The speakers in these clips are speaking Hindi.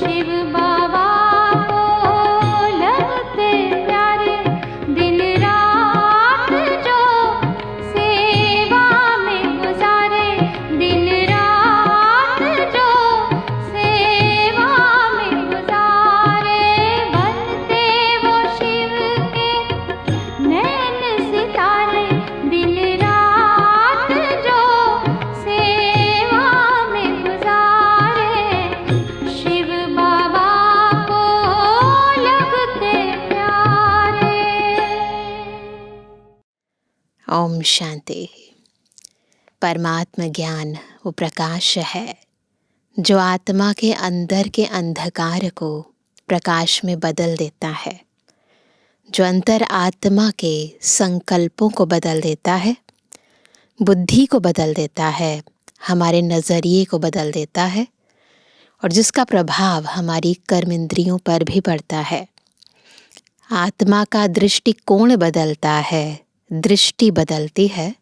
शिव बाबा को लगते प्यारे, दिन रात जो सेवा में गुजारे, दिन रात जो सेवा में गुजारे। बनते वो शिव के नैन सितारे, दिन रात जो सेवा में गुजारे, शिव बाबा को लगते प्यारे। ओम शांति। परमात्मा ज्ञान वो प्रकाश है जो आत्मा के अंदर के अंधकार को प्रकाश में बदल देता है, जो अंतर आत्मा के संकल्पों को बदल देता है, बुद्धि को बदल देता है, हमारे नज़रिए को बदल देता है, और जिसका प्रभाव हमारी कर्म इंद्रियों पर भी पड़ता है। आत्मा का दृष्टिकोण बदलता है, दृष्टि बदलती है,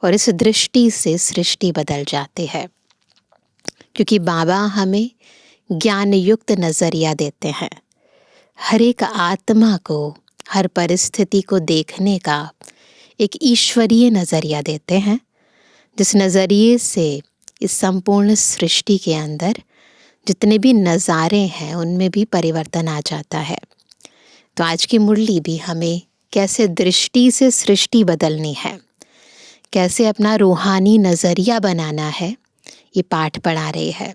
और इस दृष्टि से सृष्टि बदल जाती है। क्योंकि बाबा हमें ज्ञान युक्त नज़रिया देते हैं। हर एक आत्मा को, हर परिस्थिति को देखने का एक ईश्वरीय नज़रिया देते हैं, जिस नज़रिए से इस संपूर्ण सृष्टि के अंदर जितने भी नज़ारे हैं उनमें भी परिवर्तन आ जाता है। तो आज की मुरली भी हमें कैसे दृष्टि से सृष्टि बदलनी है, कैसे अपना रूहानी नज़रिया बनाना है, ये पाठ पढ़ा रही है।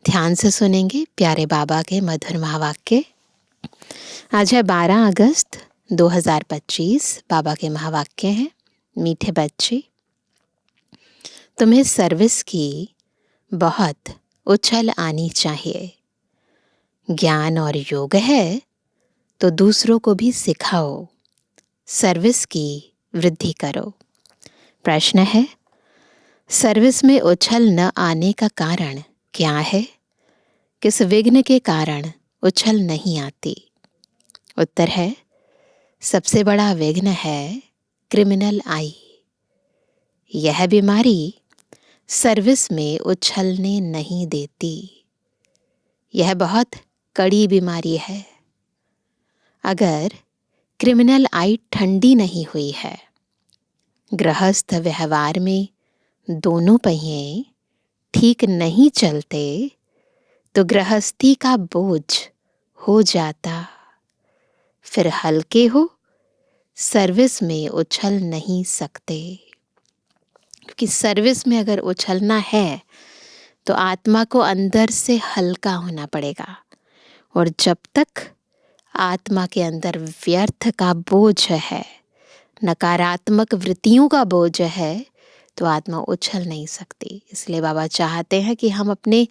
ध्यान से सुनेंगे प्यारे बाबा के मधुर महावाक्य। आज है 12 अगस्त 2025। बाबा के महावाक्य हैं, मीठे बच्चे, तुम्हें सर्विस की बहुत उछल आनी चाहिए। ज्ञान और योग है तो दूसरों को भी सिखाओ, सर्विस की वृद्धि करो। प्रश्न है, सर्विस में उछल न आने का कारण क्या है? किस विघ्न के कारण उछल नहीं आती? उत्तर है, सबसे बड़ा विघ्न है क्रिमिनल आई। यह बीमारी सर्विस में उछलने नहीं देती। यह बहुत कड़ी बीमारी है। अगर क्रिमिनल आई ठंडी नहीं हुई है, गृहस्थ व्यवहार में दोनों पहिए ठीक नहीं चलते, तो गृहस्थी का बोझ हो जाता। फिर हल्के हो, सर्विस में उछल नहीं सकते। क्योंकि सर्विस में अगर उछलना है तो आत्मा को अंदर से हल्का होना पड़ेगा, और जब तक आत्मा के अंदर व्यर्थ का बोझ है, नकारात्मक वृत्तियों का बोझ है, तो आत्मा उछल नहीं सकती। इसलिए बाबा चाहते हैं कि हम अपने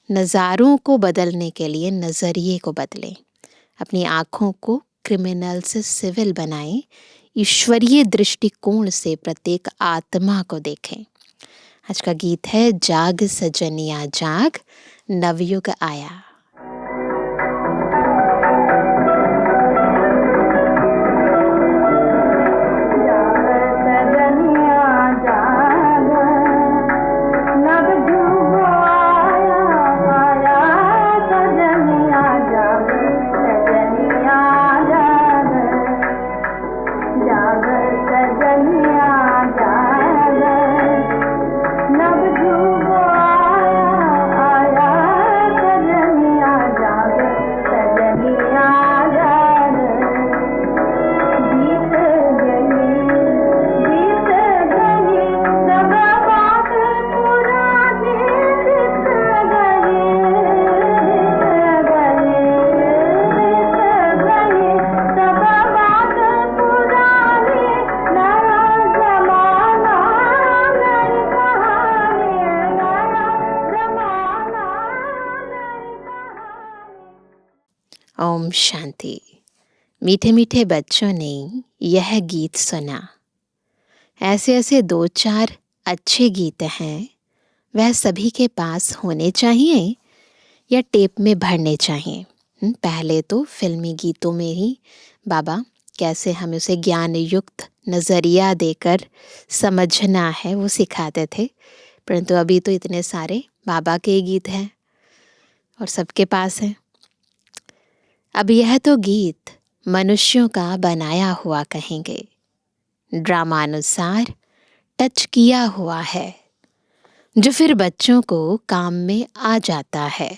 नज़ारों को बदलने के लिए नज़रिए को बदलें, अपनी आँखों को क्रिमिनल से सिविल बनाएं, ईश्वरीय दृष्टिकोण से प्रत्येक आत्मा को देखें। आज का गीत है जाग सजनिया जाग, नवयुग आया। ओम शांति। मीठे मीठे बच्चों ने यह गीत सुना। ऐसे ऐसे 2-4 अच्छे गीत हैं, वह सभी के पास होने चाहिए या टेप में भरने चाहिए। पहले तो फिल्मी गीतों में ही बाबा कैसे हमें उसे ज्ञान युक्त नज़रिया देकर समझना है वो सिखाते थे, परंतु अभी तो इतने सारे बाबा के गीत हैं और सबके पास हैं, अब यह तो गीत मनुष्यों का बनाया हुआ कहेंगे, ड्रामानुसार टच किया हुआ है, जो फिर बच्चों को काम में आ जाता है।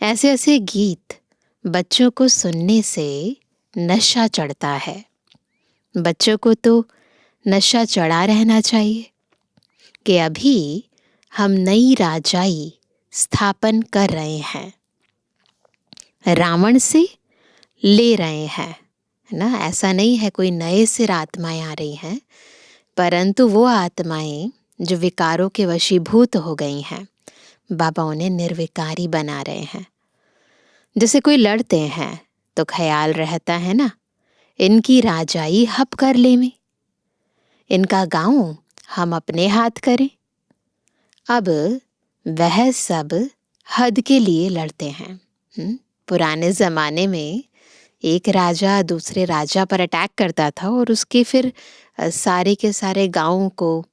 ऐसे ऐसे गीत बच्चों को सुनने से नशा चढ़ता है। बच्चों को तो नशा चढ़ा रहना चाहिए कि अभी हम नई राजाई स्थापन कर रहे हैं, रावण से ले रहे हैं, है ना। ऐसा नहीं है कोई नए सिर आत्माएं आ रही हैं, परंतु वो आत्माएं जो विकारों के वशीभूत हो गई हैं, बाबा उन्हें निर्विकारी बना रहे हैं। जैसे कोई लड़ते हैं तो ख्याल रहता है ना, इनकी राजाई हप कर ले में, इनका गांव हम अपने हाथ करें। अब वह सब हद के लिए लड़ते हैं। पुराने ज़माने में एक राजा दूसरे राजा पर अटैक करता था और उसके फिर सारे के सारे गांवों को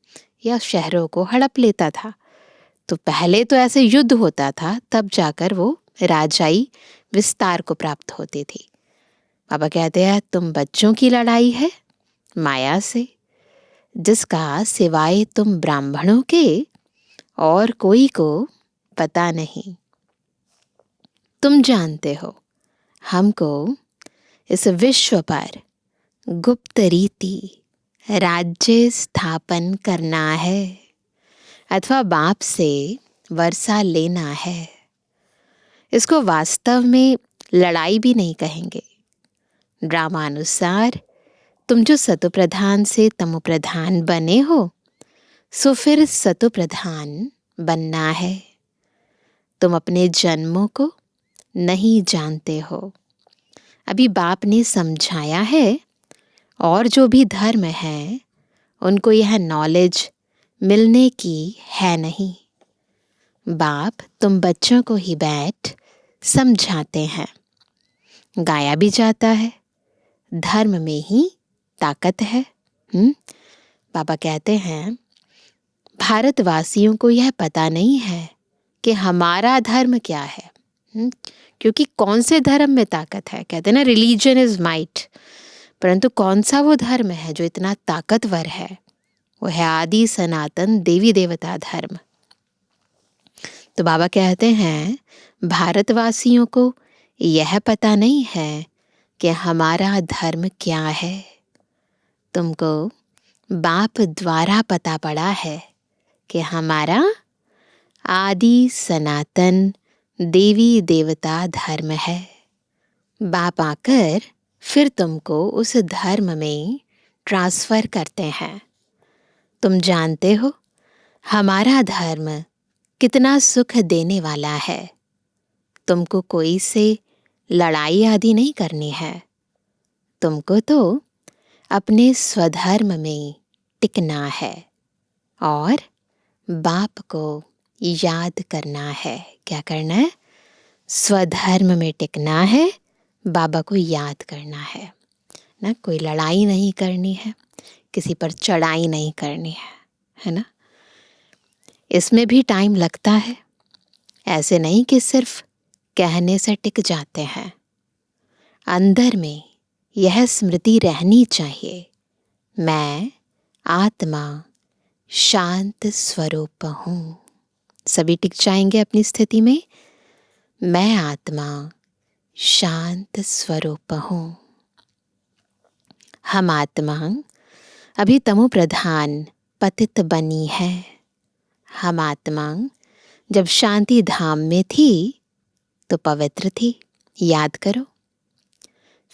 या शहरों को हड़प लेता था। तो पहले तो ऐसे युद्ध होता था, तब जाकर वो राजाई विस्तार को प्राप्त होती थी। बाबा कहते हैं तुम बच्चों की लड़ाई है माया से, जिसका सिवाय तुम ब्राह्मणों के और कोई को पता नहीं। तुम जानते हो हमको इस विश्व पर गुप्त रीति राज्य स्थापन करना है अथवा बाप से वर्षा लेना है। इसको वास्तव में लड़ाई भी नहीं कहेंगे। ड्रामानुसार तुम जो सतोप्रधान से तमोप्रधान बने हो, सो फिर सतोप्रधान बनना है। तुम अपने जन्मों को नहीं जानते हो। अभी बाप ने समझाया है और जो भी धर्म है उनको यह नॉलेज मिलने की है नहीं। बाप तुम बच्चों को ही बैठ समझाते हैं। गाया भी जाता है, धर्म में ही ताकत है। बाबा कहते हैं भारतवासियों को यह पता नहीं है कि हमारा धर्म क्या है। क्योंकि कौन से धर्म में ताकत है, कहते हैं ना रिलीजन इज माइट, परंतु कौन सा वो धर्म है जो इतना ताकतवर है? वो है आदि सनातन देवी देवता धर्म। तो बाबा कहते हैं भारतवासियों को यह पता नहीं है कि हमारा धर्म क्या है। तुमको बाप द्वारा पता पड़ा है कि हमारा आदि सनातन देवी देवता धर्म है। बाप आकर फिर तुमको उस धर्म में ट्रांसफ़र करते हैं। तुम जानते हो हमारा धर्म कितना सुख देने वाला है। तुमको कोई से लड़ाई आदि नहीं करनी है। तुमको तो अपने स्वधर्म में टिकना है और बाप को याद करना है। क्या करना है? स्वधर्म में टिकना है, बाबा को याद करना है ना। कोई लड़ाई नहीं करनी है, किसी पर चढ़ाई नहीं करनी है ना। इसमें भी टाइम लगता है। ऐसे नहीं कि सिर्फ कहने से टिक जाते हैं। अंदर में यह स्मृति रहनी चाहिए, मैं आत्मा शांत स्वरूप हूँ। सभी टिक जाएंगे अपनी स्थिति में। मैं आत्मा शांत स्वरूप हूँ। हम आत्मा अभी तमो प्रधान पतित बनी है। हम आत्मा जब शांति धाम में थी तो पवित्र थी, याद करो।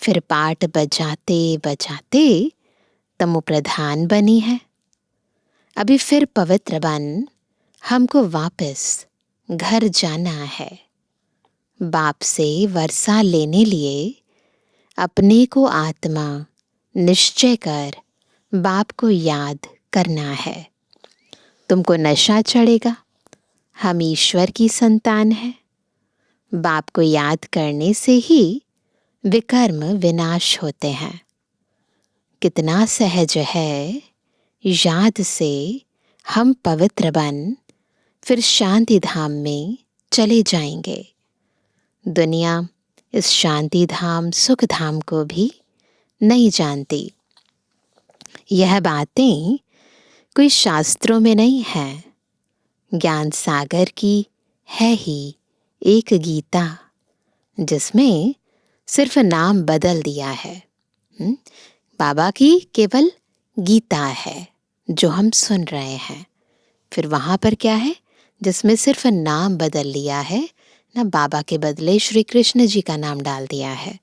फिर पाठ बजाते बजाते तमो प्रधान बनी है। अभी फिर पवित्र बन हमको वापस घर जाना है। बाप से वर्षा लेने लिए अपने को आत्मा निश्चय कर बाप को याद करना है। तुमको नशा चढ़ेगा, हम ईश्वर की संतान हैं। बाप को याद करने से ही विकर्म विनाश होते हैं। कितना सहज है, याद से हम पवित्र बन फिर शांति धाम में चले जाएंगे। दुनिया इस शांति धाम सुख धाम को भी नहीं जानती। यह बातें कोई शास्त्रों में नहीं है, ज्ञान सागर की है ही एक गीता, जिसमें सिर्फ नाम बदल दिया है। बाबा की केवल गीता है जो हम सुन रहे हैं। फिर वहाँ पर क्या है जिसमें सिर्फ नाम बदल लिया है ना, बाबा के बदले श्री कृष्ण जी का नाम डाल दिया है।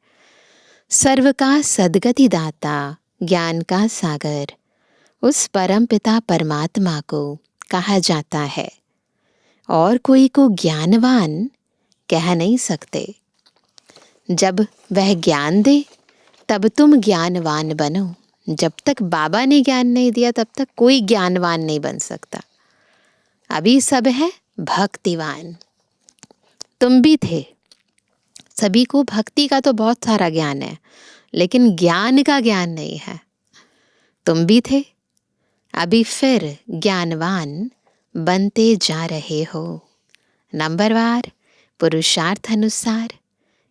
सर्व का सद्गति दाता ज्ञान का सागर, उस परम पिता परमात्मा को कहा जाता है, और कोई को ज्ञानवान कह नहीं सकते। जब वह ज्ञान दे तब तुम ज्ञानवान बनो। जब तक बाबा ने ज्ञान नहीं दिया तब तक कोई ज्ञानवान नहीं बन सकता। अभी सब है भक्तिवान। तुम भी थे, सभी को भक्ति का तो बहुत सारा ज्ञान है, लेकिन ज्ञान का ज्ञान नहीं है। तुम भी थे, अभी फिर ज्ञानवान बनते जा रहे हो। नंबरवार पुरुषार्थ अनुसार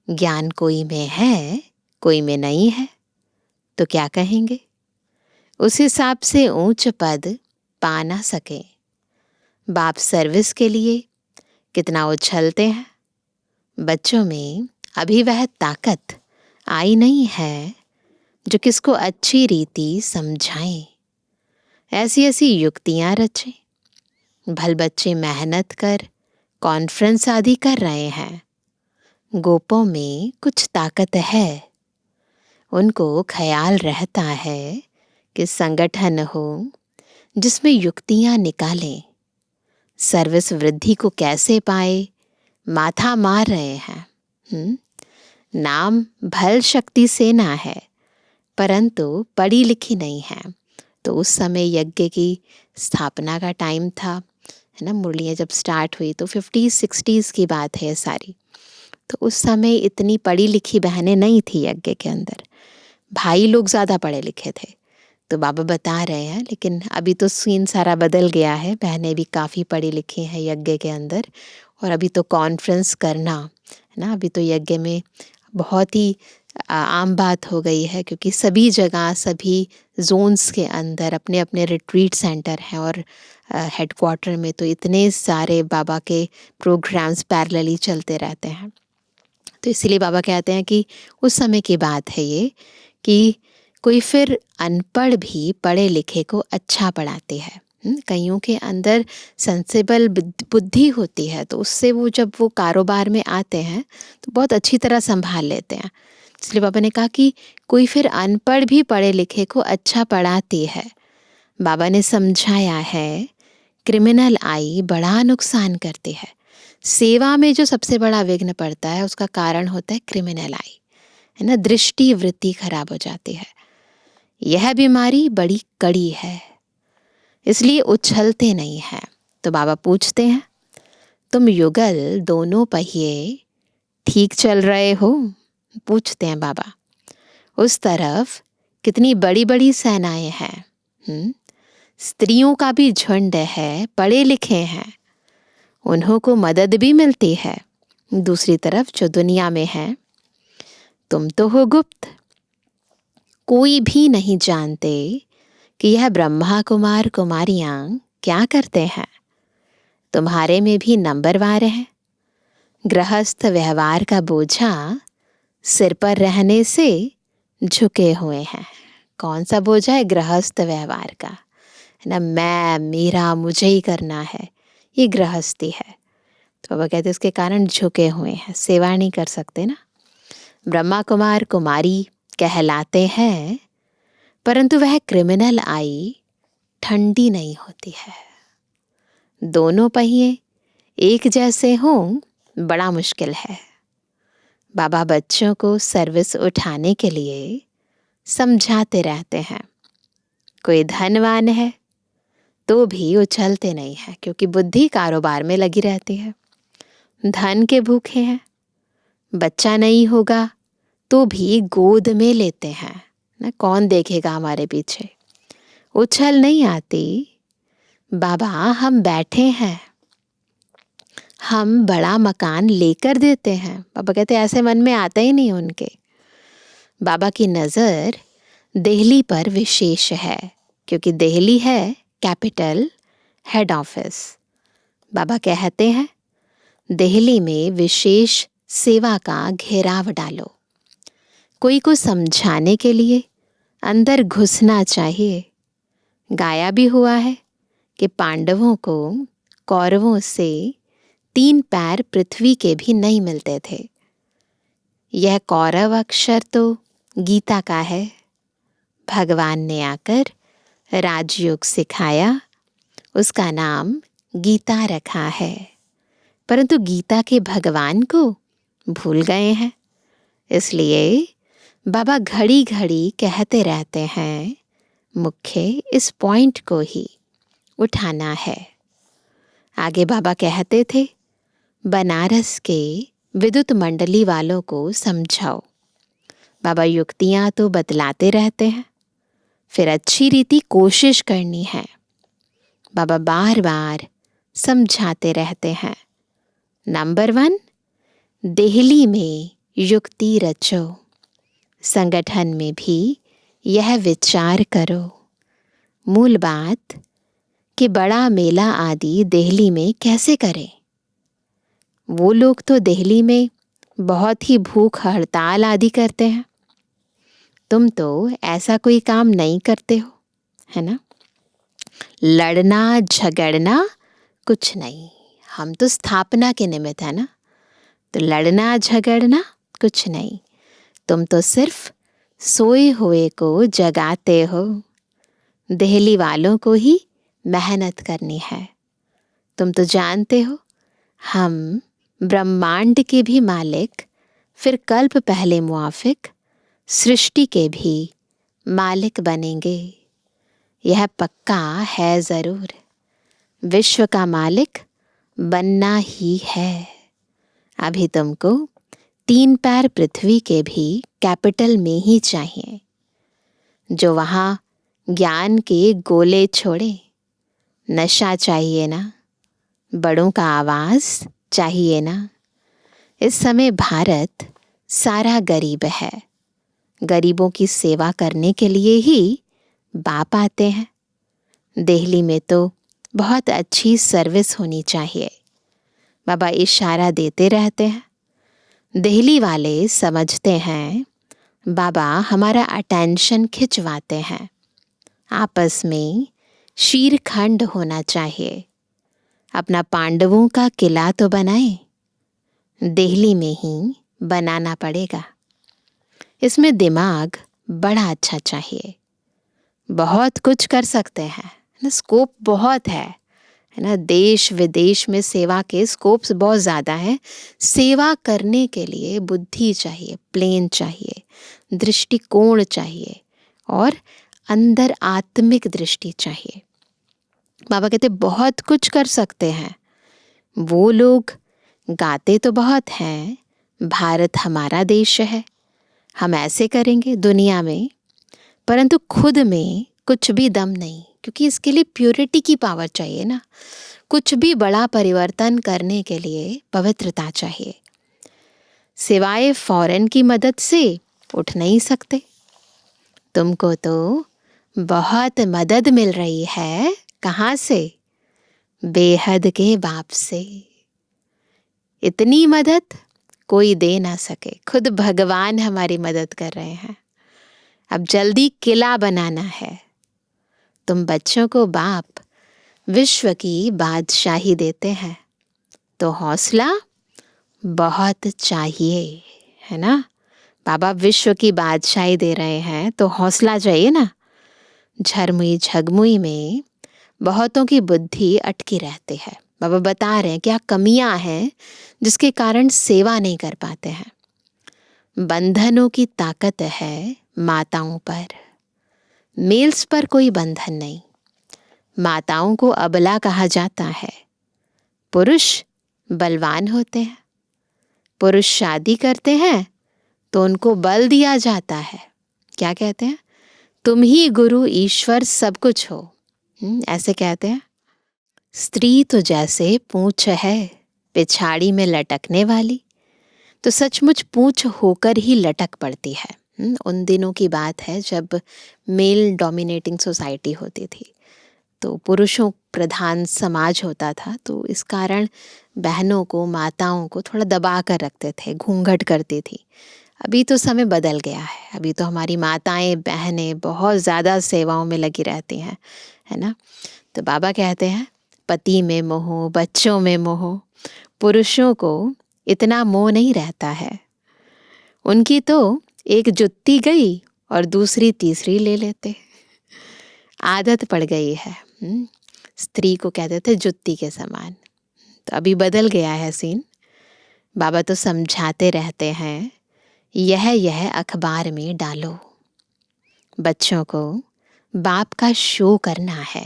ज्ञान कोई में है कोई में नहीं है, तो क्या कहेंगे? उस हिसाब से ऊंच पद पा ना सके। बाप सर्विस के लिए कितना उछलते हैं। बच्चों में अभी वह ताकत आई नहीं है जो किसको अच्छी रीति समझाएं। ऐसी ऐसी युक्तियां रचें। भल बच्चे मेहनत कर कॉन्फ्रेंस आदि कर रहे हैं। गोपों में कुछ ताकत है, उनको ख्याल रहता है कि संगठन हो जिसमें युक्तियां निकालें। सर्विस वृद्धि को कैसे पाए, माथा मार रहे हैं। नाम भल शक्ति सेना है, परंतु पढ़ी लिखी नहीं है। तो उस समय यज्ञ की स्थापना का टाइम था, है ना। मुरलियाँ जब स्टार्ट हुई तो 50-60s की बात है सारी। तो उस समय इतनी पढ़ी लिखी बहनें नहीं थी यज्ञ के अंदर, भाई लोग ज़्यादा पढ़े लिखे थे। तो बाबा बता रहे हैं, लेकिन अभी तो सीन सारा बदल गया है। बहनें भी काफ़ी पढ़ी लिखी हैं यज्ञ के अंदर, और अभी तो कॉन्फ्रेंस करना, है ना, अभी तो यज्ञ में बहुत ही आम बात हो गई है, क्योंकि सभी जगह सभी जोन्स के अंदर अपने अपने रिट्रीट सेंटर हैं, और हेडक्वार्टर में तो इतने सारे बाबा के प्रोग्राम्स पैरेलली चलते रहते हैं। तो इसीलिए बाबा कहते हैं कि उस समय की बात है ये, कि कोई फिर अनपढ़ भी पढ़े लिखे को अच्छा पढ़ाते हैं। कईयों के अंदर सेंसिबल बुद्धि होती है, तो उससे वो जब वो कारोबार में आते हैं तो बहुत अच्छी तरह संभाल लेते हैं। इसलिए बाबा ने कहा कि कोई फिर अनपढ़ भी पढ़े लिखे को अच्छा पढ़ाती है। बाबा ने समझाया है, क्रिमिनल आई बड़ा नुकसान करती है। सेवा में जो सबसे बड़ा विघ्न पड़ता है उसका कारण होता है क्रिमिनल आई, है ना। दृष्टि वृत्ति खराब हो जाती है। यह बीमारी बड़ी कड़ी है, इसलिए उछलते नहीं हैं। तो बाबा पूछते हैं, तुम युगल दोनों पहिए ठीक चल रहे हो? पूछते हैं बाबा। उस तरफ कितनी बड़ी बड़ी सेनाएं हैं, स्त्रियों का भी झुंड है, पढ़े लिखे हैं, उन्हों को मदद भी मिलती है। दूसरी तरफ जो दुनिया में है, तुम तो हो गुप्त, कोई भी नहीं जानते कि यह ब्रह्मा कुमार कुमारियां क्या करते हैं। तुम्हारे में भी नंबरवार है। गृहस्थ व्यवहार का बोझा सिर पर रहने से झुके हुए हैं। कौन सा बोझा है? गृहस्थ व्यवहार का, है ना। मैं, मेरा, मुझे ही करना है, ये गृहस्थी है। तो बाबा कहते इसके कारण झुके हुए हैं, सेवा नहीं कर सकते ना। ब्रह्मा कुमार कुमारी कहलाते हैं, परंतु वह क्रिमिनल आई ठंडी नहीं होती है। दोनों पहिए एक जैसे हों बड़ा मुश्किल है। बाबा बच्चों को सर्विस उठाने के लिए समझाते रहते हैं। कोई धनवान है तो भी उछलते नहीं है, क्योंकि बुद्धि कारोबार में लगी रहती है। धन के भूखे हैं, बच्चा नहीं होगा तो भी गोद में लेते हैं ना, कौन देखेगा हमारे पीछे। उछल नहीं आती। बाबा हम बैठे हैं, हम बड़ा मकान लेकर देते हैं। बाबा कहते ऐसे मन में आता ही नहीं उनके। बाबा की नज़र दिल्ली पर विशेष है, क्योंकि दिल्ली है कैपिटल, हेड ऑफिस। बाबा कहते हैं दिल्ली में विशेष सेवा का घेराव डालो। कोई को समझाने के लिए अंदर घुसना चाहिए। गाया भी हुआ है कि पांडवों को कौरवों से 3 पैर पृथ्वी के भी नहीं मिलते थे। यह कौरव अक्षर तो गीता का है। भगवान ने आकर राजयोग सिखाया, उसका नाम गीता रखा है। परंतु गीता के भगवान को भूल गए हैं। इसलिए बाबा घड़ी घड़ी कहते रहते हैं, मुख्य इस पॉइंट को ही उठाना है। आगे बाबा कहते थे, बनारस के विद्युत मंडली वालों को समझाओ। बाबा युक्तियाँ तो बतलाते रहते हैं, फिर अच्छी रीति कोशिश करनी है। बाबा बार बार समझाते रहते हैं। नंबर 1, दिल्ली में युक्ति रचो। संगठन में भी यह विचार करो। मूल बात कि बड़ा मेला आदि दिल्ली में कैसे करें। वो लोग तो दिल्ली में बहुत ही भूख हड़ताल आदि करते हैं। तुम तो ऐसा कोई काम नहीं करते हो, है ना। लड़ना झगड़ना कुछ नहीं। हम तो स्थापना के निमित्त है ना, तो लड़ना झगड़ना कुछ नहीं। तुम तो सिर्फ सोए हुए को जगाते हो। दिल्ली वालों को ही मेहनत करनी है। तुम तो जानते हो हम ब्रह्मांड के भी मालिक, फिर कल्प पहले मुआफिक सृष्टि के भी मालिक बनेंगे। यह पक्का है ज़रूर। विश्व का मालिक बनना ही है। अभी तुमको 3 पैर पृथ्वी के भी कैपिटल में ही चाहिए, जो वहाँ ज्ञान के गोले छोड़े। नशा चाहिए ना, बड़ों का आवाज़ चाहिए ना। इस समय भारत सारा गरीब है। गरीबों की सेवा करने के लिए ही बाप आते हैं। दिल्ली में तो बहुत अच्छी सर्विस होनी चाहिए। बाबा इशारा देते रहते हैं। दिल्ली वाले समझते हैं बाबा हमारा अटेंशन खिंचवाते हैं। आपस में शीरखंड होना चाहिए। अपना पांडवों का किला तो बनाए, दिल्ली में ही बनाना पड़ेगा। इसमें दिमाग बड़ा अच्छा चाहिए। बहुत कुछ कर सकते हैं ना, स्कोप बहुत है ना। देश विदेश में सेवा के स्कोप्स बहुत ज़्यादा हैं। सेवा करने के लिए बुद्धि चाहिए, प्लेन चाहिए, दृष्टिकोण चाहिए और अंदर आत्मिक दृष्टि चाहिए। बाबा कहते बहुत कुछ कर सकते हैं। वो लोग गाते तो बहुत हैं, भारत हमारा देश है, हम ऐसे करेंगे दुनिया में, परंतु खुद में कुछ भी दम नहीं, क्योंकि इसके लिए प्योरिटी की पावर चाहिए ना। कुछ भी बड़ा परिवर्तन करने के लिए पवित्रता चाहिए। सिवाय फॉरेन की मदद से उठ नहीं सकते। तुमको तो बहुत मदद मिल रही है। कहाँ से? बेहद के बाप से। इतनी मदद कोई दे ना सके, खुद भगवान हमारी मदद कर रहे हैं। अब जल्दी किला बनाना है। तुम बच्चों को बाप विश्व की बादशाही देते हैं, तो हौसला बहुत चाहिए, है ना। बाबा विश्व की बादशाही दे रहे हैं तो हौसला चाहिए ना। झरमुई झगमुई में बहुतों की बुद्धि अटकी रहती है। बाबा बता रहे हैं क्या कमियां हैं जिसके कारण सेवा नहीं कर पाते हैं। बंधनों की ताकत है माताओं पर, मेल्स पर कोई बंधन नहीं। माताओं को अबला कहा जाता है। पुरुष बलवान होते हैं। पुरुष शादी करते हैं तो उनको बल दिया जाता है। क्या कहते हैं? तुम ही गुरु ईश्वर सब कुछ हो, ऐसे कहते हैं। स्त्री तो जैसे पूंछ है, पिछाड़ी में लटकने वाली, तो सचमुच पूंछ होकर ही लटक पड़ती है। उन दिनों की बात है जब मेल डोमिनेटिंग सोसाइटी होती थी, तो पुरुषों प्रधान समाज होता था, तो इस कारण बहनों को, माताओं को थोड़ा दबा कर रखते थे, घूंघट करती थी। अभी तो समय बदल गया है, अभी तो हमारी माताएं बहनें बहुत ज़्यादा सेवाओं में लगी रहती हैं, है ना। तो बाबा कहते हैं पति में मोह, बच्चों में मोह, पुरुषों को इतना मोह नहीं रहता है। उनकी तो एक जुत्ती गई और दूसरी तीसरी ले लेते, आदत पड़ गई है। स्त्री को कहते थे जुत्ती के समान। तो अभी बदल गया है सीन। बाबा तो समझाते रहते हैं, यह अखबार में डालो, बच्चों को बाप का शो करना है,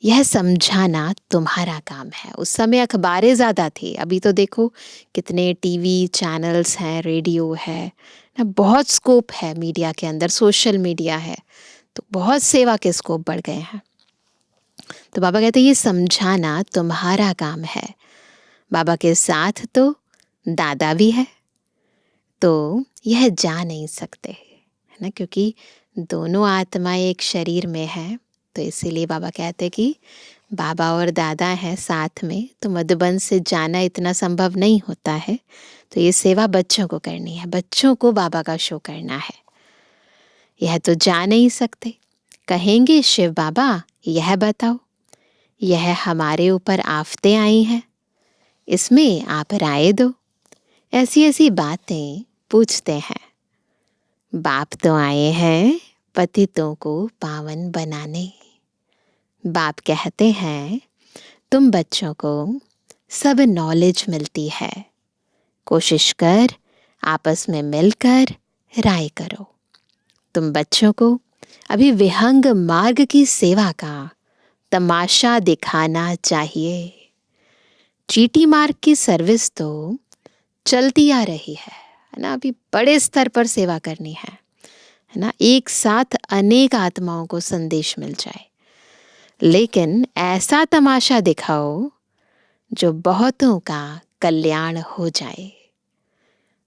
यह समझाना तुम्हारा काम है। उस समय अखबारें ज़्यादा थी, अभी तो देखो कितने टीवी चैनल्स हैं, रेडियो है ना, बहुत स्कोप है मीडिया के अंदर, सोशल मीडिया है, तो बहुत सेवा के स्कोप बढ़ गए हैं। तो बाबा कहते हैं ये समझाना तुम्हारा काम है। बाबा के साथ तो दादा भी है, तो यह जा नहीं सकते, है ना, क्योंकि दोनों आत्माएं एक शरीर में है। तो इसीलिए बाबा कहते हैं कि बाबा और दादा हैं साथ में, तो मधुबन से जाना इतना संभव नहीं होता है। तो ये सेवा बच्चों को करनी है, बच्चों को बाबा का शो करना है। यह तो जा नहीं सकते, कहेंगे शिव बाबा यह बताओ, यह हमारे ऊपर आफतें आई हैं, इसमें आप राय दो। ऐसी ऐसी बातें पूछते हैं। बाप तो आए हैं पतितों को पावन बनाने। बाप कहते हैं तुम बच्चों को सब नॉलेज मिलती है, कोशिश कर आपस में मिलकर राय करो। तुम बच्चों को अभी विहंग मार्ग की सेवा का तमाशा दिखाना चाहिए। चीटी मार्ग की सर्विस तो चलती आ रही है ना, अभी बड़े स्तर पर सेवा करनी है ना, एक साथ अनेक आत्माओं को संदेश मिल जाए। लेकिन ऐसा तमाशा दिखाओ जो बहुतों का कल्याण हो जाए।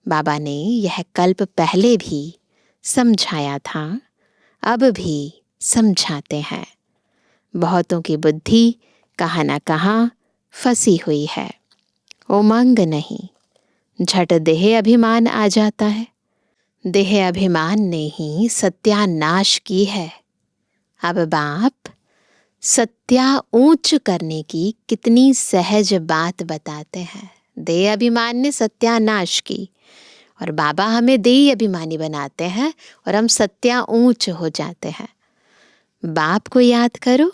बाबा ने यह कल्प पहले भी समझाया था, अब भी समझाते हैं। बहुतों की बुद्धि कहाँ न कहाँ फंसी हुई है। उमंग नहीं, झट देह अभिमान आ जाता है। देह अभिमान ने ही सत्यानाश की है। अब बाप सत्या ऊंच करने की कितनी सहज बात बताते हैं। देह अभिमान ने सत्यानाश की और बाबा हमें देही अभिमानी बनाते हैं और हम सत्या ऊंच हो जाते हैं। बाप को याद करो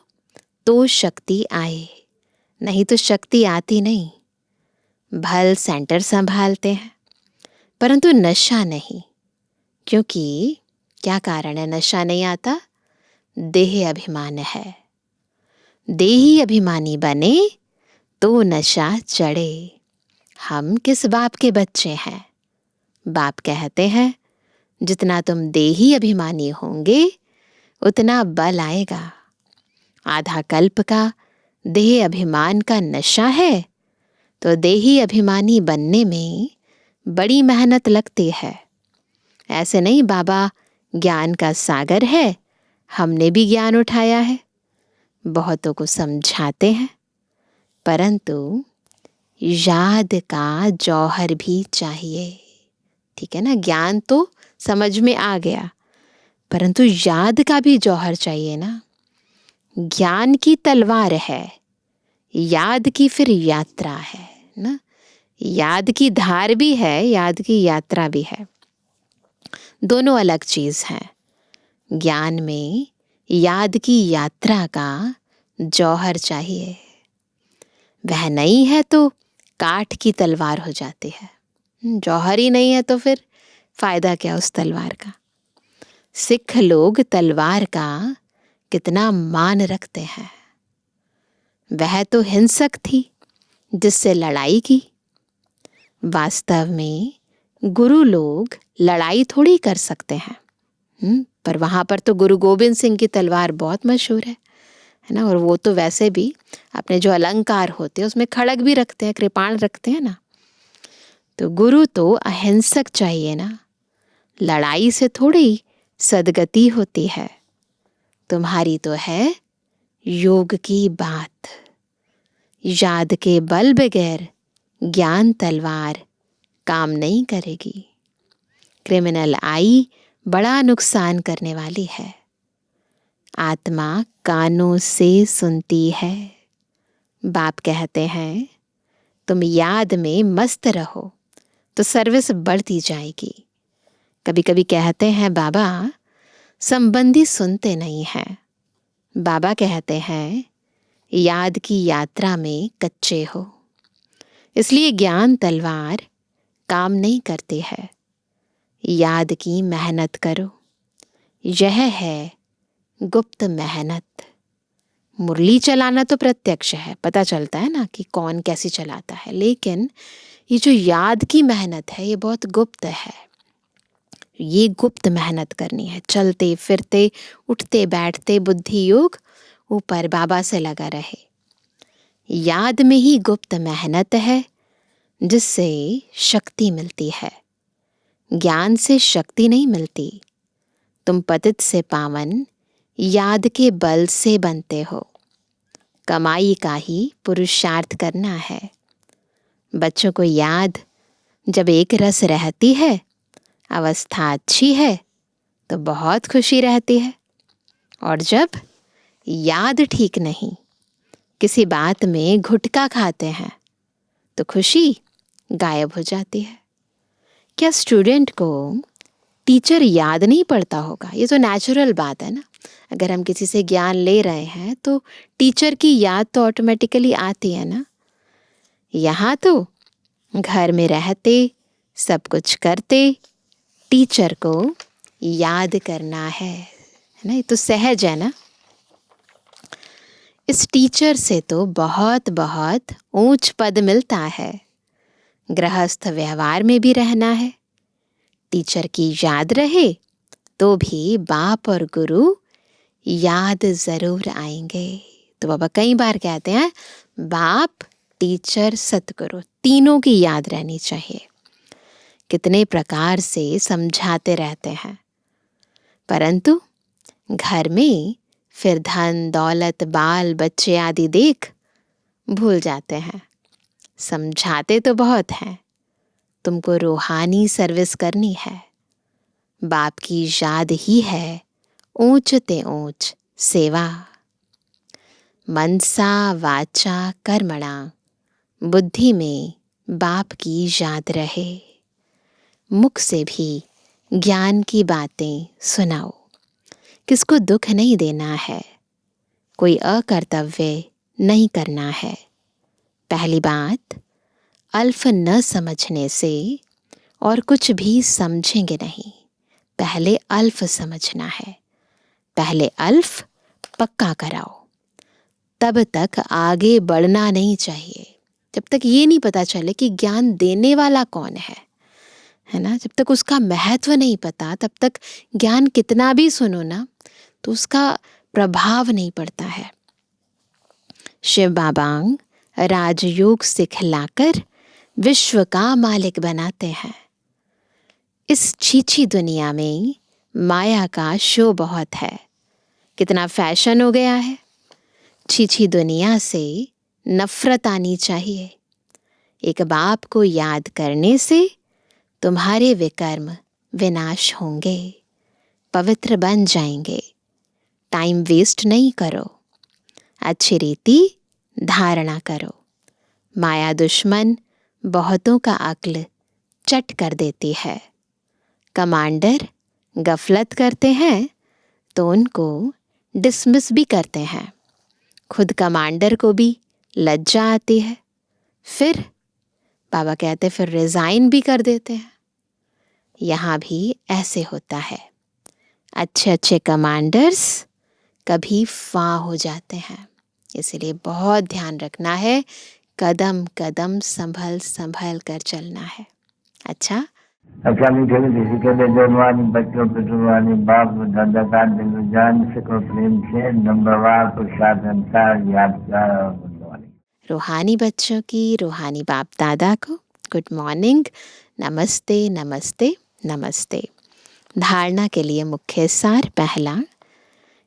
तो शक्ति आए, नहीं तो शक्ति आती नहीं। भल सेंटर संभालते हैं परंतु नशा नहीं, क्योंकि क्या कारण है नशा नहीं आता? देह अभिमान है। देही अभिमानी बने तो नशा चढ़े। हम किस बाप के बच्चे हैं? बाप कहते हैं जितना तुम देही अभिमानी होंगे उतना बल आएगा। आधा कल्प का देह अभिमान का नशा है तो देही अभिमानी बनने में बड़ी मेहनत लगती है। ऐसे नहीं बाबा ज्ञान का सागर है, हमने भी ज्ञान उठाया है, बहुतों को समझाते हैं, परंतु याद का जौहर भी चाहिए। ठीक है ना, ज्ञान तो समझ में आ गया परंतु याद का भी जौहर चाहिए ना। ज्ञान की तलवार है, याद की फिर यात्रा है ना। याद की धार भी है, याद की यात्रा भी है, दोनों अलग चीज हैं। ज्ञान में याद की यात्रा का जौहर चाहिए, वह नहीं है तो काठ की तलवार हो जाती है। जौहर ही नहीं है तो फिर फायदा क्या उस तलवार का। सिख लोग तलवार का कितना मान रखते हैं। वह तो हिंसक थी जिससे लड़ाई की। वास्तव में गुरु लोग लड़ाई थोड़ी कर सकते हैं, पर वहां पर तो गुरु गोविंद सिंह की तलवार बहुत मशहूर है है ना। और वो तो वैसे भी अपने जो अलंकार होते हैं उसमें खड़ग भी रखते हैं, कृपाण रखते हैं ना। तो गुरु तो अहिंसक चाहिए ना, लड़ाई से थोड़ी सदगति होती है। तुम्हारी तो है योग की बात, याद के बल बगैर ज्ञान तलवार काम नहीं करेगी। क्रिमिनल आई बड़ा नुकसान करने वाली है, आत्मा कानों से सुनती है। बाप कहते हैं तुम याद में मस्त रहो तो सर्विस बढ़ती जाएगी। कभी कभी कहते हैं बाबा संबंधी सुनते नहीं हैं। बाबा कहते हैं याद की यात्रा में कच्चे हो, इसलिए ज्ञान तलवार काम नहीं करती है। याद की मेहनत करो, यह है गुप्त मेहनत। मुरली चलाना तो प्रत्यक्ष है, पता चलता है ना कि कौन कैसी चलाता है, लेकिन ये जो याद की मेहनत है ये बहुत गुप्त है। ये गुप्त मेहनत करनी है, चलते फिरते उठते बैठते बुद्धि योग ऊपर बाबा से लगा रहे। याद में ही गुप्त मेहनत है जिससे शक्ति मिलती है। ज्ञान से शक्ति नहीं मिलती। तुम पतित से पावन याद के बल से बनते हो। कमाई का ही पुरुषार्थ करना है। बच्चों को याद जब एक रस रहती है, अवस्था अच्छी है तो बहुत खुशी रहती है, और जब याद ठीक नहीं, किसी बात में घुटका खाते हैं तो खुशी गायब हो जाती है। क्या स्टूडेंट को टीचर याद नहीं पड़ता होगा? ये तो नेचुरल बात है ना। अगर हम किसी से ज्ञान ले रहे हैं तो टीचर की याद तो ऑटोमेटिकली आती है ना। यहाँ तो घर में रहते सब कुछ करते टीचर को याद करना है ना। ये तो सहज है ना। इस टीचर से तो बहुत बहुत ऊंच पद मिलता है। गृहस्थ व्यवहार में भी रहना है, टीचर की याद रहे तो भी बाप और गुरु याद जरूर आएंगे। तो बाबा कई बार कहते हैं बाप, टीचर, सतगुरु तीनों की याद रहनी चाहिए। कितने प्रकार से समझाते रहते हैं, परंतु घर में फिर धन दौलत बाल बच्चे आदि देख भूल जाते हैं। समझाते तो बहुत हैं, तुमको रूहानी सर्विस करनी है। बाप की याद ही है ऊंचते ऊंच सेवा। मनसा वाचा कर्मणा बुद्धि में बाप की याद रहे। मुख से भी ज्ञान की बातें सुनाओ। किसको दुख नहीं देना है, कोई अकर्तव्य नहीं करना है। पहली बात, अल्फ न समझने से और कुछ भी समझेंगे नहीं। पहले अल्फ समझना है, पहले अल्फ पक्का कराओ, तब तक आगे बढ़ना नहीं चाहिए। जब तक ये नहीं पता चले कि ज्ञान देने वाला कौन है ना, जब तक उसका महत्व नहीं पता, तब तक ज्ञान कितना भी सुनो ना तो उसका प्रभाव नहीं पड़ता है। शिव बाबांग राजयोग सिखलाकर विश्व का मालिक बनाते हैं। इस छीछी दुनिया में माया का शो बहुत है। कितना फैशन हो गया है। छीछी दुनिया से नफरत आनी चाहिए। एक बाप को याद करने से तुम्हारे विकर्म विनाश होंगे, पवित्र बन जाएंगे। टाइम वेस्ट नहीं करो, अच्छी रीति धारणा करो। माया दुश्मन बहुतों का अक्ल चट कर देती है। कमांडर गफलत करते हैं तो उनको डिसमिस भी करते हैं। खुद कमांडर को भी लज्जा आती है, फिर बाबा कहते फिर रिजाइन भी कर देते हैं। यहाँ भी ऐसे होता है। अच्छे अच्छे कमांडर्स कभी फाँ हो जाते हैं, इसलिए बहुत ध्यान रखना है। कदम कदम संभल संभल कर चलना है। अच्छा, अच्छा मीठे मीठे सीखे बेजोड़वानी बच्चों पिटुरवानी बाप दादा का दिल जान सको प्रेम से नंबरवार प्रसाद अनुसार यादगार और गुणवानी। रूहानी बच्चों की रूहानी बाप दादा को गुड मॉर्निंग, नमस्ते नमस्ते नमस्ते। धारणा के लिए मुख्य सार, पहला,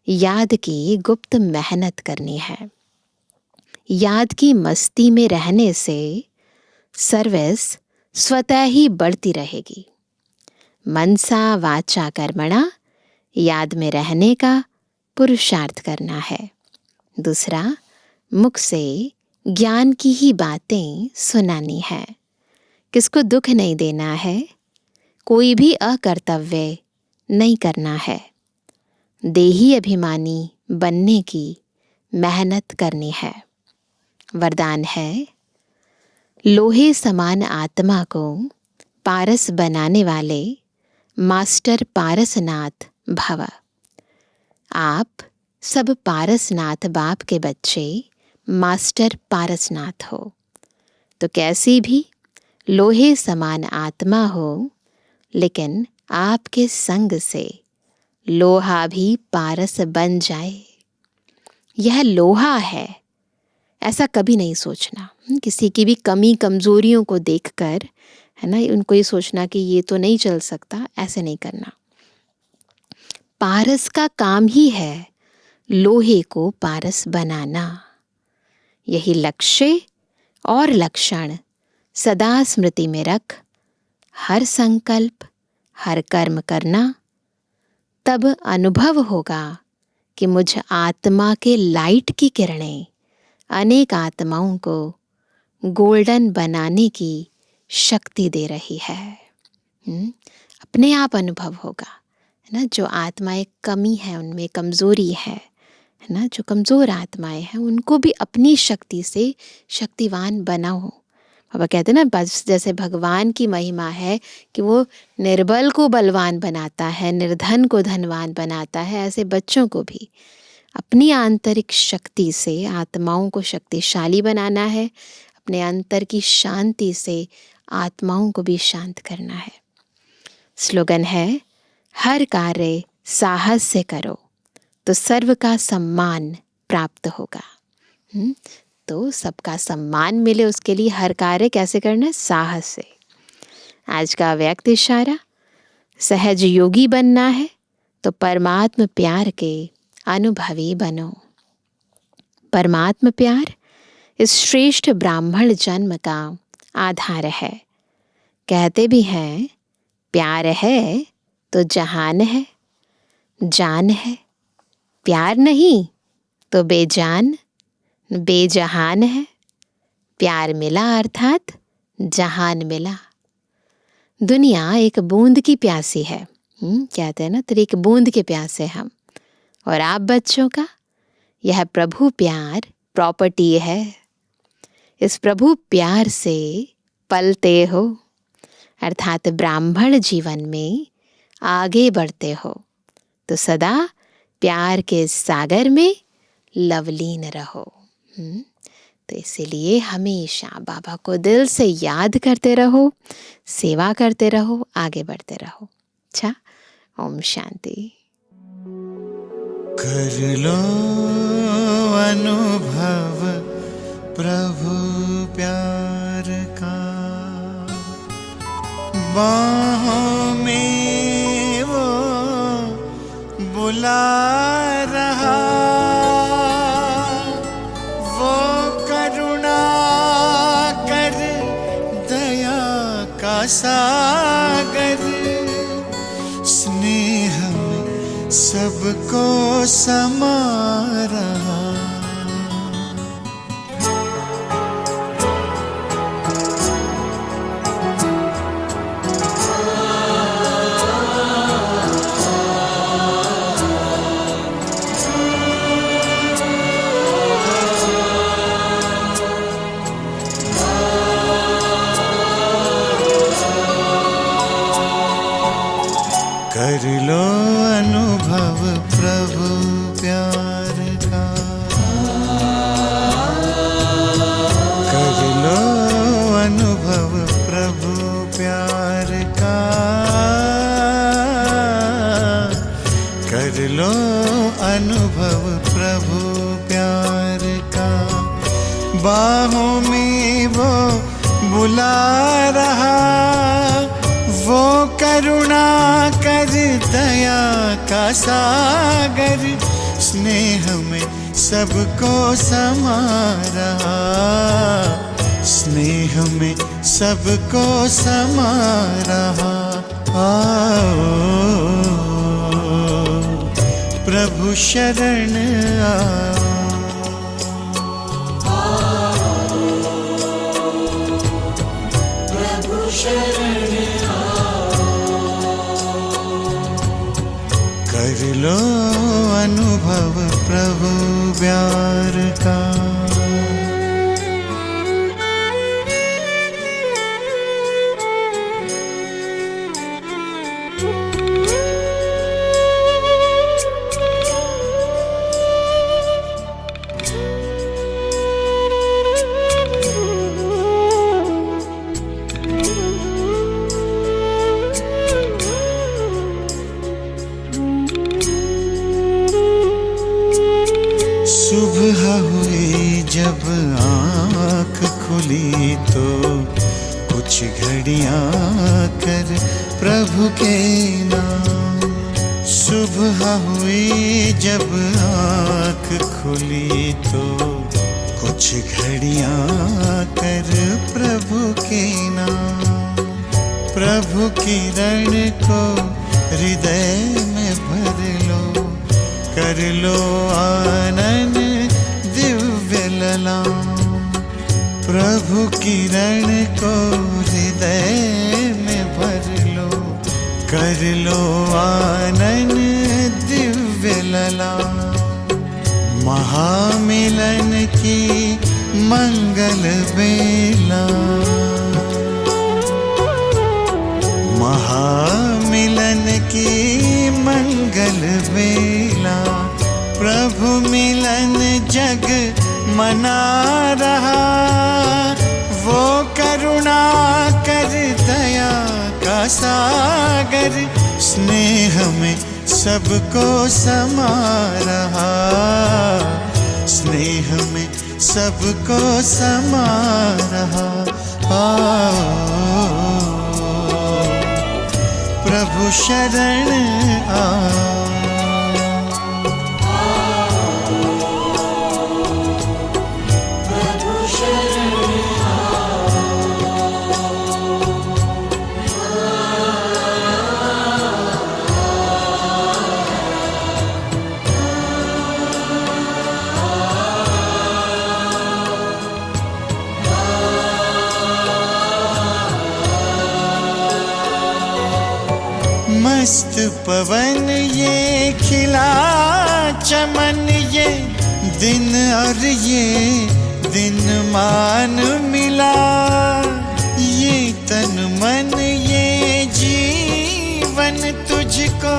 याद की गुप्त मेहनत करनी है। याद की मस्ती में रहने से सर्विस स्वतः ही बढ़ती रहेगी। मनसा वाचा कर्मणा, याद में रहने का पुरुषार्थ करना है। दूसरा, मुख से ज्ञान की ही बातें सुनानी है। किसको दुख नहीं देना है, कोई भी अकर्तव्य नहीं करना है। देही अभिमानी बनने की मेहनत करनी है। वरदान है, लोहे समान आत्मा को पारस बनाने वाले मास्टर पारसनाथ भव। आप सब पारसनाथ बाप के बच्चे मास्टर पारसनाथ हो, तो कैसी भी लोहे समान आत्मा हो, लेकिन आपके संग से लोहा भी पारस बन जाए। यह लोहा है, ऐसा कभी नहीं सोचना। किसी की भी कमी कमजोरियों को देखकर, है ना, उनको ये सोचना कि ये तो नहीं चल सकता, ऐसे नहीं करना। पारस का काम ही है लोहे को पारस बनाना। यही लक्ष्य और लक्षण सदा स्मृति में रख हर संकल्प, हर कर्म करना। तब अनुभव होगा कि मुझ आत्मा के लाइट की किरणें अनेक आत्माओं को गोल्डन बनाने की शक्ति दे रही है। अपने आप अनुभव होगा, है ना। जो आत्माएं कमी है, उनमें कमजोरी है ना, जो कमज़ोर आत्माएं हैं उनको भी अपनी शक्ति से शक्तिवान बनाओ। बाबा कहते हैं ना, बस जैसे भगवान की महिमा है कि वो निर्बल को बलवान बनाता है, निर्धन को धनवान बनाता है, ऐसे बच्चों को भी अपनी आंतरिक शक्ति से आत्माओं को शक्तिशाली बनाना है। अपने अंतर की शांति से आत्माओं को भी शांत करना है। स्लोगन है, हर कार्य साहस से करो तो सर्व का सम्मान प्राप्त होगा। तो सबका सम्मान मिले उसके लिए हर कार्य कैसे करना है, साहस से। आज का व्यक्त इशारा, सहज योगी बनना है तो परमात्म प्यार के अनुभवी बनो। परमात्म प्यार इस श्रेष्ठ ब्राह्मण जन्म का आधार है। कहते भी हैं, प्यार है तो जहान है, जान है। प्यार नहीं तो बेजान बेजहान है। प्यार मिला अर्थात जहान मिला। दुनिया एक बूंद की प्यासी है। कहते हैं ना, तेरी एक बूंद के प्यासे हम। और आप बच्चों का यह प्रभु प्यार प्रॉपर्टी है। इस प्रभु प्यार से पलते हो, अर्थात ब्राह्मण जीवन में आगे बढ़ते हो, तो सदा प्यार के सागर में लवलीन रहो। तो इसीलिए हमेशा बाबा को दिल से याद करते रहो, सेवा करते रहो, आगे बढ़ते रहो। अच्छा, ओम शांति। कर लो अनुभव प्रभु प्यार का, बाहों में वो बुला रहा, वो करुणा कर दया का सागर, स्नेह में सबको समा रहा। कर लो अनुभव प्रभु प्यार का, कर लो अनुभव प्रभु प्यार का। लो अनुभव प्रभु प्यार का। बाहों में वो बुला रहा, वो करुणा कर दया का सागर, स्नेह में सबको समा रहा, स्नेह में सबको समा रहा। आओ प्रभु शरण आओ, प्रभु शरण आओ। कर लो अनुभव प्रभु प्यार का। सुबह हुई जब आँख खुली तो कुछ घड़ियाँ कर प्रभु के नाम। सुबह हुई जब आँख खुली तो कुछ घड़ियाँ कर प्रभु के नाम। प्रभु किरण को हृदय में भर लो, कर लो आनंद दिव्य ललाम। प्रभु किरण को हृदय में भर लो, कर लो आनंद दिव्य ललाम। महामिलन की मंगल बेला, महामिलन की मंगल बेला, प्रभु मिलन जग मना रहा, वो करुणा कर दया का सागर, स्नेह में सबको समा रहा, स्नेह में सबको समा रहा। प्रभु शरण आओ, प्रभु शरण मस्त पवन ये खिला चमन, ये दिन और ये दिन मान मिला, ये तन मन ये जीवन तुझको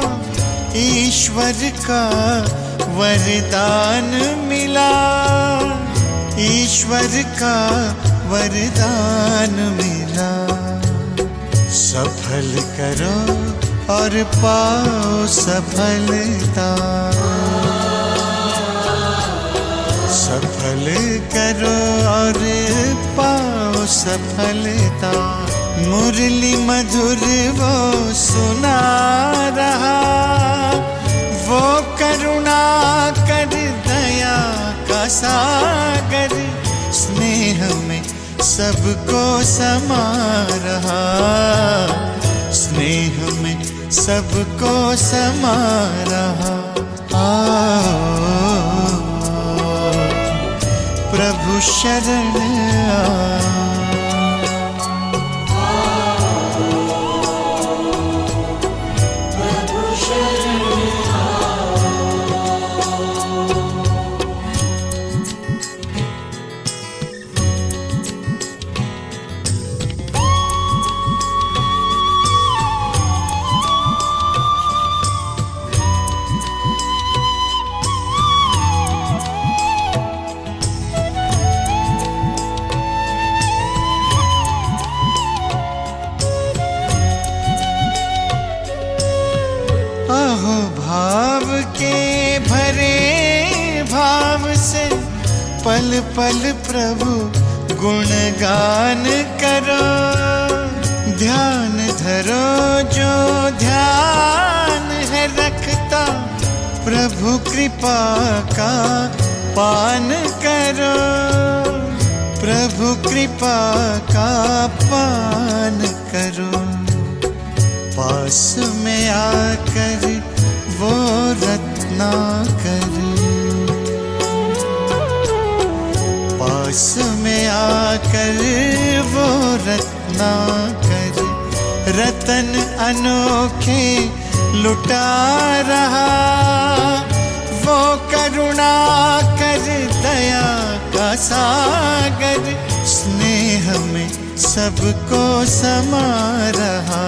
ईश्वर का वरदान मिला, ईश्वर का वरदान मिला। सफल करो और पाओ सफलता, सफल करो और पाओ सफलता। मुरली मधुर वो सुना रहा, वो करुणा कर दया का सागर, स्नेह में सबको समा रहा, स्नेह में सबको समा रहा। प्रभु शरण आओ, प्रभु शरण भाव के भरे भाव से पल पल प्रभु गुणगान करो। ध्यान धरो जो ध्यान है रखता, प्रभु कृपा का पान करो। प्रभु कृपा का पान करो। पास में आकर वो रत्नाकर, पास में आकर वो रत्नाकर रतन अनोखे लुटा रहा। वो करुणा कर दया का सागर, स्नेह में सबको समा रहा।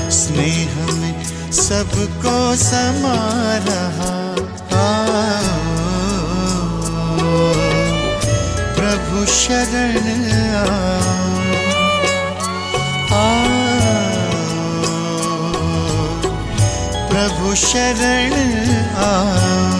स्नेह में सबको समा रहा। प्रभु शरण प्रभु शरण आओ।